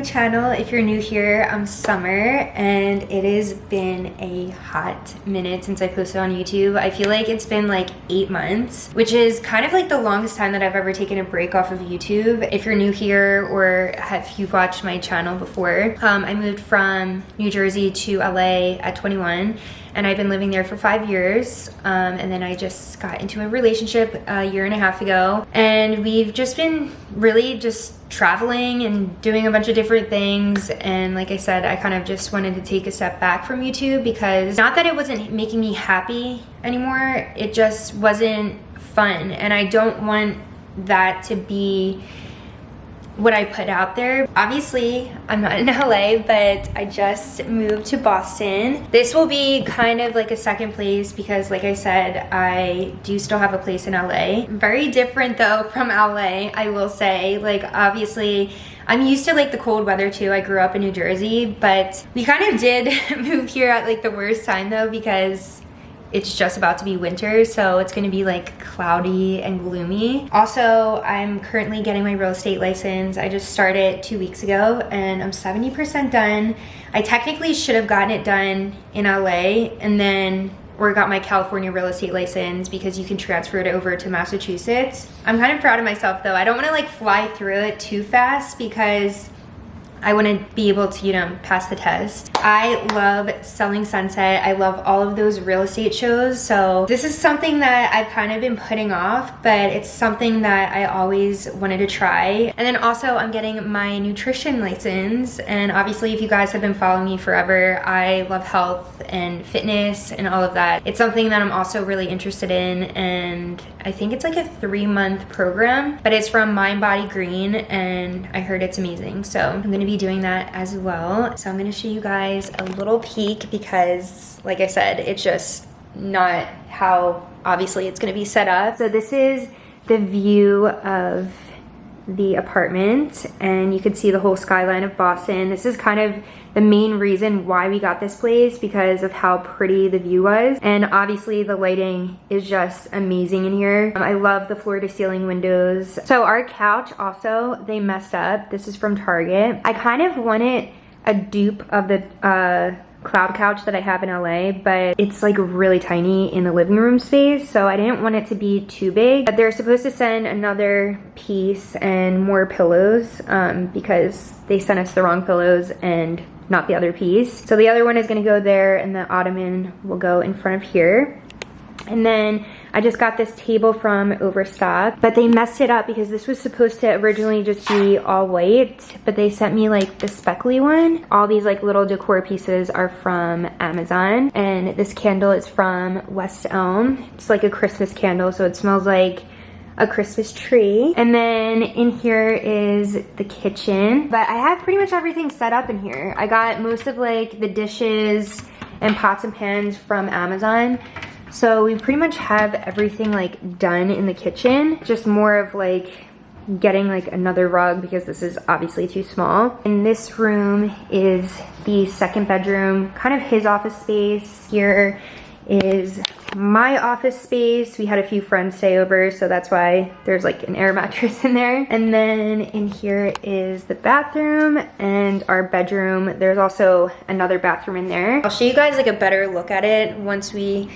my channel. If you're new here, I'm Summer, and it has been a hot minute since I posted on YouTube. I feel like it's been like 8 months, which is kind of like the longest time that I've ever taken a break off of YouTube. If you're new here or have you watched my channel before, I moved from New Jersey to LA at 21. And I've been living there for 5 years. And then I just got into a relationship a year and a half ago. And we've just been really just traveling and doing a bunch of different things. And like I said, I kind of just wanted to take a step back from YouTube because not that it wasn't making me happy anymore, it just wasn't fun. And I don't want that to be what I put out there. Obviously, I'm not in LA, but I just moved to Boston. This will be kind of like a second place because like I said, I do still have a place in LA. Very different though from LA, I will say. Like obviously, I'm used to like the cold weather too. I grew up in New Jersey, but we kind of did move here at like the worst time though because it's just about to be winter, so it's gonna be like cloudy and gloomy. Also, I'm currently getting my real estate license. I just started 2 weeks ago and I'm 70% done. I technically should have gotten it done in LA and then or got my California real estate license because you can transfer it over to Massachusetts. I'm kind of proud of myself though. I don't wanna like fly through it too fast because I want to be able to, you know, pass the test. I love Selling Sunset. I love all of those real estate shows. So this is something that I've kind of been putting off, but it's something that I always wanted to try. And then also I'm getting my nutrition license. And obviously if you guys have been following me forever, I love health and fitness and all of that. It's something that I'm also really interested in. And I think it's like a 3-month program, but it's from Mind Body Green and I heard it's amazing. So I'm gonna be doing that as well. So I'm gonna show you guys a little peek because like I said, it's just not how obviously it's gonna be set up. So this is the view of the apartment and you can see the whole skyline of Boston. This is kind of the main reason why we got this place because of how pretty the view was. And obviously the lighting is just amazing in here. I love the floor to ceiling windows. So our couch also, they messed up. This is from Target. I kind of wanted a dupe of the cloud couch that I have in LA, but it's like really tiny in the living room space, so I didn't want it to be too big. But they're supposed to send another piece and more pillows because they sent us the wrong pillows and not the other piece. So the other one is gonna go there and the ottoman will go in front of here. And then I just got this table from Overstock, but they messed it up because this was supposed to originally just be all white, but they sent me like the speckly one. All these like little decor pieces are from Amazon, and this candle is from West Elm. It's like a Christmas candle, so it smells like a Christmas tree. And then in here is the kitchen, but I have pretty much everything set up in here. I got most of like the dishes and pots and pans from Amazon. So we pretty much have everything like done in the kitchen. Just more of like getting like another rug because this is obviously too small. And this room is the second bedroom, kind of his office space. Here is my office space. We had a few friends stay over, so that's why there's like an air mattress in there. And then in here is the bathroom and our bedroom. There's also another bathroom in there. I'll show you guys like a better look at it once we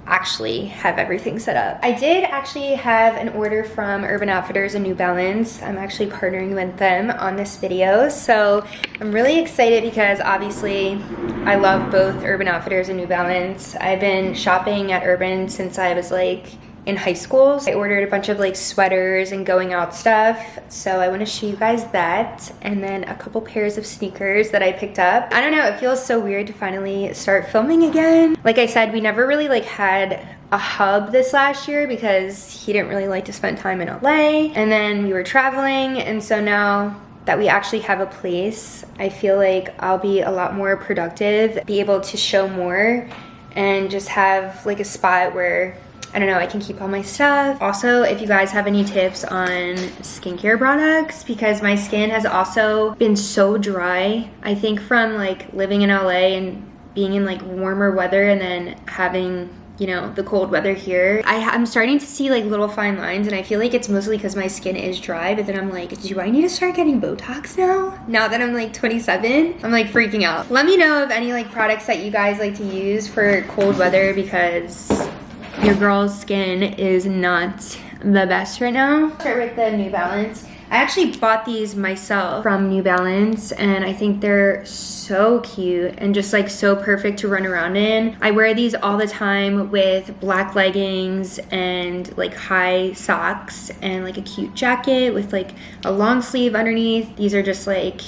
actually have everything set up. I did actually have an order from Urban Outfitters and New Balance. I'm actually partnering with them on this video, so I'm really excited because obviously I love both Urban Outfitters and New Balance. I've been shopping at Urban since I was like in high school. I ordered a bunch of like sweaters and going out stuff, so I want to show you guys that, and then a couple pairs of sneakers that I picked up. I don't know, it feels so weird to finally start filming again. Like I said, we never really like had a hub this last year because he didn't really like to spend time in LA, and then we were traveling, and so now that we actually have a place, I feel like I'll be a lot more productive, be able to show more, and just have like a spot where I don't know, I can keep all my stuff. Also, if you guys have any tips on skincare products, because my skin has also been so dry, I think from like living in LA and being in like warmer weather and then having you know, the cold weather here. I'm starting to see like little fine lines, and I feel like it's mostly because my skin is dry, but then I'm like, do I need to start getting Botox now that I'm like 27? I'm like freaking out. Let me know of any like products that you guys like to use for cold weather, because your girl's skin is not the best right now. Start with the New Balance. I actually bought these myself from New Balance, and I think they're so cute and just like so perfect to run around in. I wear these all the time with black leggings and like high socks and like a cute jacket with like a long sleeve underneath. These are just like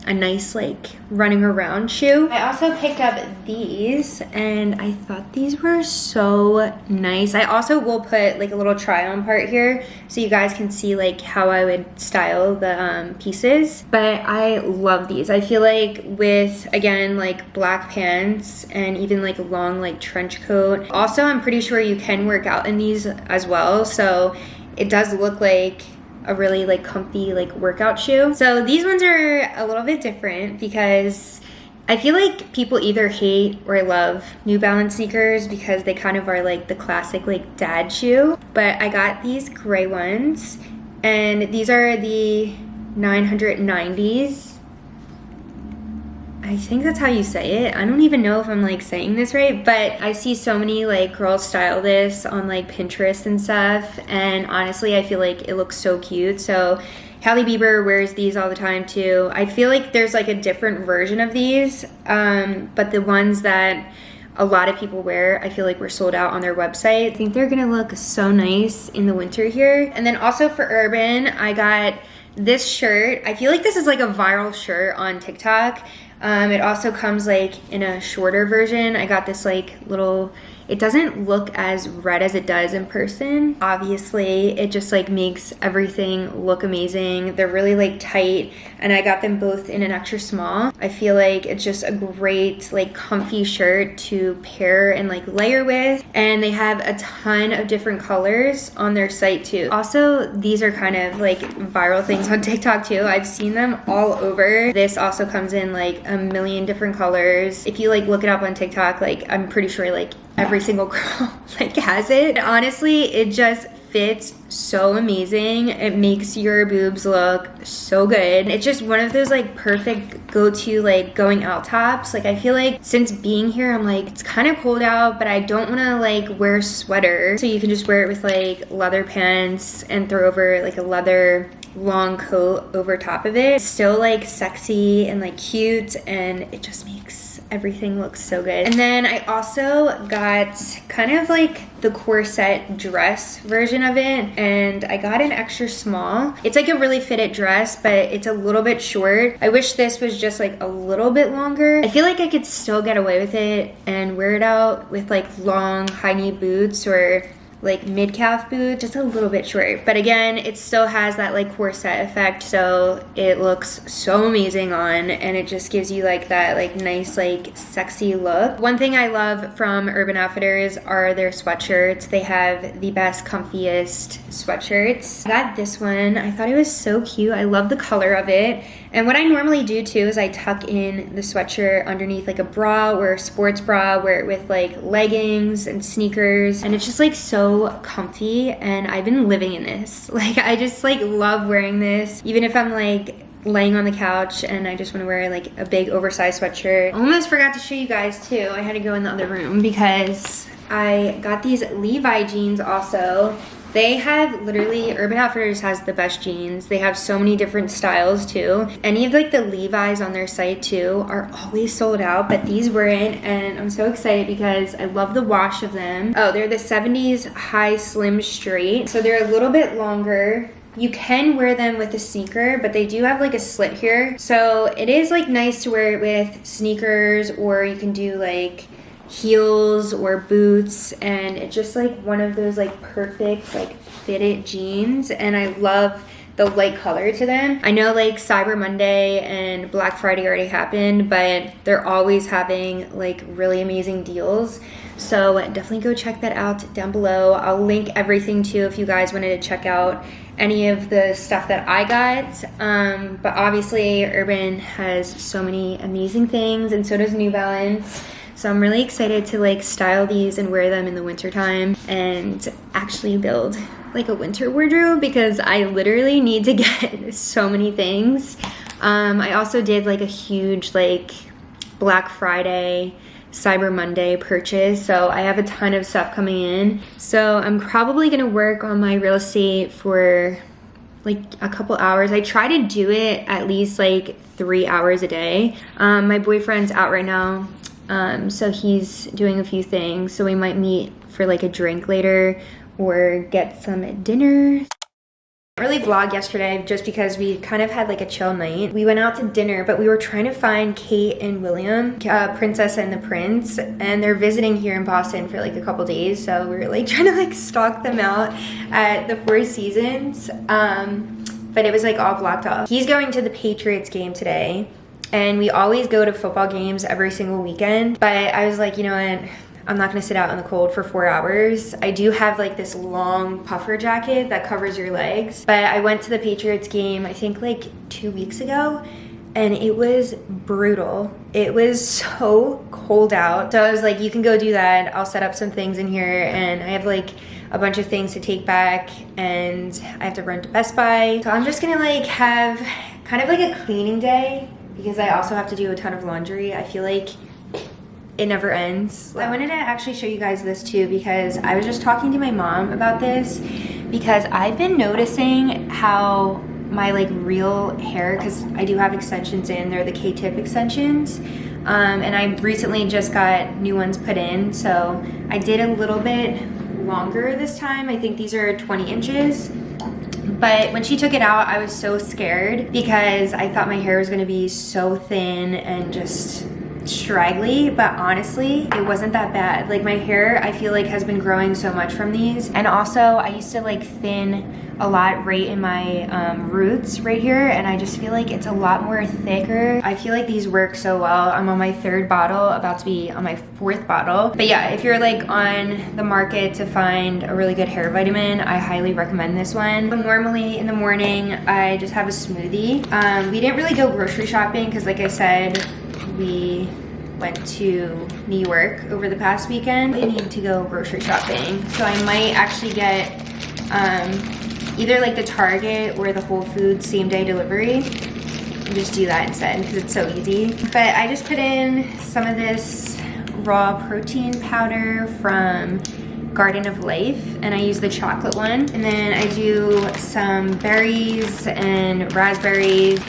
a nice like running around shoe. I also picked up these, and I thought these were so nice. I also will put like a little try on part here so you guys can see like how I would style the pieces, but I love these. I feel like with, again, like black pants and even like a long like trench coat. Also, I'm pretty sure you can work out in these as well, so it does look like a really like comfy like workout shoe. So these ones are a little bit different because I feel like people either hate or love New Balance sneakers because they kind of are like the classic like dad shoe. But I got these gray ones, and these are the 990s. I think that's how you say it. I don't even know if I'm like saying this right, but I see so many like girls style this on like Pinterest and stuff, and honestly I feel like it looks so cute. So Hailey Bieber wears these all the time too. I feel like there's like a different version of these, but the ones that a lot of people wear, I feel like we're sold out on their website. I think they're gonna look so nice in the winter here. And then also for Urban, I got this shirt. I feel like this is like a viral shirt on TikTok. It also comes like in a shorter version. I got this like little, it doesn't look as red as it does in person. Obviously, it just like makes everything look amazing. They're really like tight, and I got them both in an extra small. I feel like it's just a great like comfy shirt to pair and like layer with, and they have a ton of different colors on their site too. Also, these are kind of like viral things on TikTok too. I've seen them all over. This also comes in like a million different colors. If you like look it up on TikTok, like I'm pretty sure like every single girl like has it. Honestly, it just fits so amazing. It makes your boobs look so good. It's just one of those like perfect go-to like going out tops. Like I feel like since being here, I'm like, it's kind of cold out, but I don't want to like wear a sweater. So you can just wear it with like leather pants and throw over like a leather long coat over top of it. It's still like sexy and like cute, and it just makes everything looks so good. And then I also got kind of like the corset dress version of it, and I got an extra small. It's like a really fitted dress, but it's a little bit short. I wish this was just like a little bit longer. I feel like I could still get away with it and wear it out with like long high knee boots or like mid-calf boot, just a little bit short. But again, it still has that like corset effect, so it looks so amazing on, and it just gives you like that like nice like sexy look. One thing I love from Urban Outfitters are their sweatshirts. They have the best, comfiest sweatshirts. I got this one. I thought it was so cute. I love the color of it. And what I normally do too is I tuck in the sweatshirt underneath like a bra or a sports bra, wear it with like leggings and sneakers, and it's just like so comfy, and I've been living in this. Like I just like love wearing this, even if I'm like laying on the couch and I just want to wear like a big oversized sweatshirt. Almost forgot to show you guys too. I had to go in the other room because I got these Levi jeans also. They have literally, Urban Outfitters has the best jeans. They have so many different styles too. Any of like the Levi's on their site too are always sold out, but these weren't, and I'm so excited because I love the wash of them. Oh, they're the 70s high slim straight. So they're a little bit longer. You can wear them with a sneaker, but they do have like a slit here. So it is like nice to wear it with sneakers, or you can do like heels or boots, and it's just like one of those like perfect like fitted jeans, and I love the light color to them. I know like Cyber Monday and Black Friday already happened, but they're always having like really amazing deals, so definitely go check that out down below. I'll link everything too if you guys wanted to check out any of the stuff that I got, but obviously Urban has so many amazing things, and so does New Balance. So I'm really excited to like style these and wear them in the winter time and actually build like a winter wardrobe because I literally need to get so many things. I also did like a huge like Black Friday, Cyber Monday purchase, so I have a ton of stuff coming in. So I'm probably gonna work on my real estate for like a couple hours. I try to do it at least like 3 hours a day. My boyfriend's out right now, so he's doing a few things, so we might meet for like a drink later or get some dinner. I didn't really vlog yesterday just because we kind of had like a chill night. We went out to dinner, but we were trying to find Kate and William, Princess and the Prince, and they're visiting here in Boston for like a couple days, so we were like trying to like stalk them out at the Four Seasons, but it was like all blocked off. He's going to the Patriots game today, and we always go to football games every single weekend, but I was like, you know what, I'm not gonna sit out in the cold for 4 hours. I do have like this long puffer jacket that covers your legs, but I went to the Patriots game, I think like 2 weeks ago, and it was brutal. It was so cold out. So I was like, you can go do that. I'll set up some things in here, and I have like a bunch of things to take back, and I have to run to Best Buy. So I'm just gonna like have kind of like a cleaning day because I also have to do a ton of laundry. I feel like it never ends. I wanted to actually show you guys this too because I was just talking to my mom about this because I've been noticing how my like real hair, because I do have extensions in, they're the K-tip extensions, and I recently just got new ones put in, so I did a little bit longer this time. I think these are 20 inches. But when she took it out, I was so scared because I thought my hair was gonna be so thin and just straggly, but honestly it wasn't that bad. Like my hair, I feel like, has been growing so much from these, and also I used to like thin a lot right in my roots right here, and I just feel like it's a lot more thicker. I feel like these work so well. I'm on my 3rd bottle, about to be on my 4th bottle. But yeah, if you're like on the market to find a really good hair vitamin, I highly recommend this one. Normally in the morning I just have a smoothie. We didn't really go grocery shopping because, like I said, we went to New York over the past weekend. I need to go grocery shopping, so I might actually get either like the Target or the Whole Foods same day delivery and just do that instead because it's so easy. But I just put in some of this raw protein powder from Garden of Life, and I use the chocolate one, and then I do some berries and raspberries,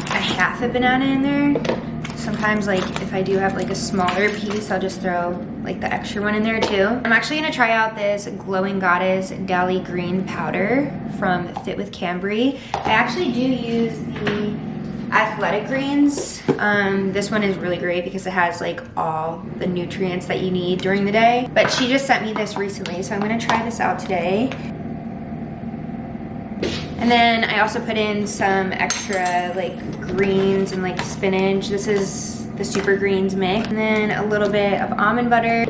half a banana in there. Sometimes like if I do have like a smaller piece, I'll just throw like the extra one in there too. I'm actually gonna try out this Glowing Goddess Dali Green powder from Fit with Cambry. I actually do use the Athletic Greens. This one is really great because it has like all the nutrients that you need during the day. But she just sent me this recently, so I'm gonna try this out today. And then I also put in some extra like greens and like spinach. This is the Super Greens mix. And then a little bit of almond butter.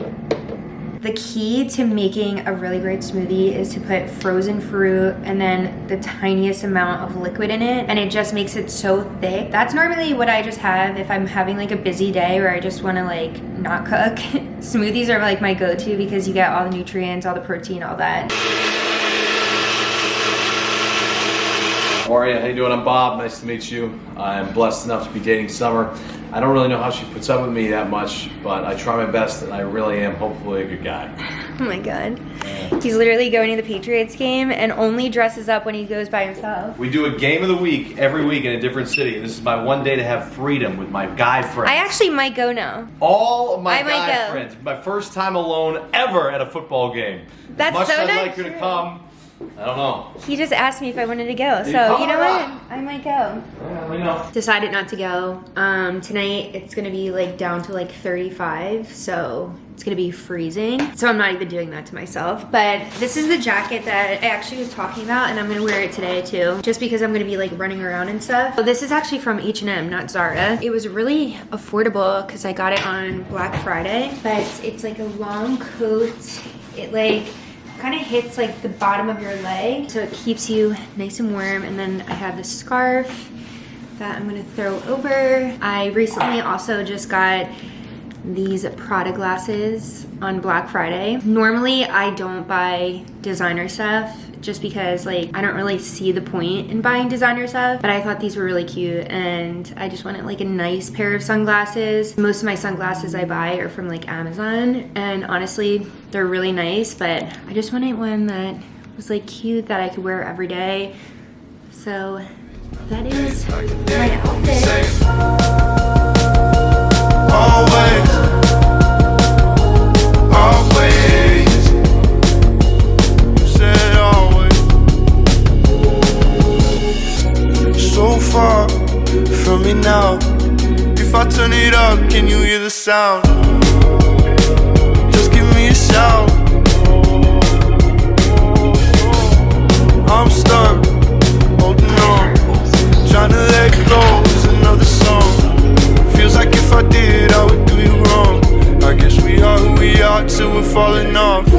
The key to making a really great smoothie is to put frozen fruit and then the tiniest amount of liquid in it, and it just makes it so thick. That's normally what I just have if I'm having like a busy day where I just want to like not cook. Smoothies are like my go-to because you get all the nutrients, all the protein, all that. How are you? How you doing? I'm Bob. Nice to meet you. I'm blessed enough to be dating Summer. I don't really know how she puts up with me that much, but I try my best, and I really am hopefully a good guy. Oh my God. He's literally going to the Patriots game and only dresses up when he goes by himself. We do a game of the week every week in a different city. This is my one day to have freedom with my guy friends. I actually might go now. All of my guy friends. My first time alone ever at a football game. That's as much so as I'd not like you true. to come, I don't know. He just asked me if I wanted to go, so you know what? I might go. Yeah, we know. Decided not to go. Tonight it's gonna be like down to like 35, so it's gonna be freezing. So I'm not even doing that to myself. But this is the jacket that I actually was talking about, and I'm gonna wear it today too, just because I'm gonna be like running around and stuff. So this is actually from H&M, not Zara. It was really affordable because I got it on Black Friday, but it's like a long coat. It like kind of hits like the bottom of your leg, so it keeps you nice and warm. And then I have this scarf that I'm gonna throw over. I recently also just got these Prada glasses on Black Friday. Normally I don't buy designer stuff just because like I don't really see the point in buying designer stuff, but I thought these were really cute and I just wanted like a nice pair of sunglasses. Most of my sunglasses I buy are from like Amazon, and honestly they're really nice, but I just wanted one that was like cute that I could wear every day. So that is my outfit. Always, always, you said always. So far from me now. If I turn it up, can you hear the sound? Just give me a shout. I'm stuck, holding on, trying to let go is another song. Feels like if I did, I would do you wrong. I guess we are who we are till we're falling off.